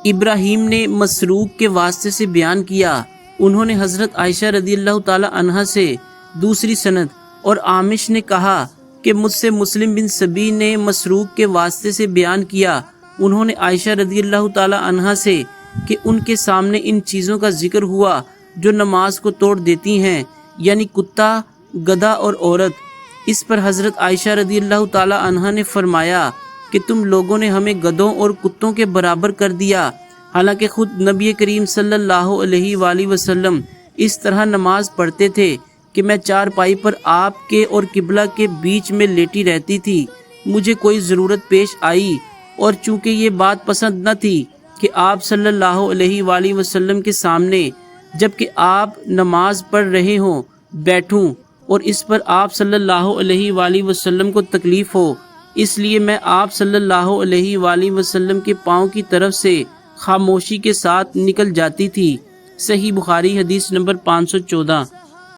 ابراہیم نے مسروق کے واسطے سے بیان کیا، انہوں نے حضرت عائشہ رضی اللہ تعالی عنہا سے دوسری سند، اور عامش نے کہا کہ مجھ سے مسلم بن سبی نے مسروق کے واسطے سے بیان کیا، انہوں نے عائشہ رضی اللہ تعالی عنہا سے کہ ان کے سامنے ان چیزوں کا ذکر ہوا جو نماز کو توڑ دیتی ہیں، یعنی کتا، گدھا اور عورت۔ اس پر حضرت عائشہ رضی اللہ تعالی عنہا نے فرمایا کہ تم لوگوں نے ہمیں گدھوں اور کتوں کے برابر کر دیا، حالانکہ خود نبی کریم صلی اللہ علیہ وآلہ وسلم اس طرح نماز پڑھتے تھے کہ میں چارپائی پر آپ کے اور قبلہ کے بیچ میں لیٹی رہتی تھی۔ مجھے کوئی ضرورت پیش آئی اور چونکہ یہ بات پسند نہ تھی کہ آپ صلی اللہ علیہ وآلہ وسلم کے سامنے جبکہ آپ نماز پڑھ رہے ہوں بیٹھوں، اور اس پر آپ صلی اللہ علیہ وآلہ وسلم کو تکلیف ہو، اس لیے میں آپ صلی اللہ علیہ وآلہ وسلم کے پاؤں کی طرف سے خاموشی کے ساتھ نکل جاتی تھی۔ صحیح بخاری حدیث نمبر 514۔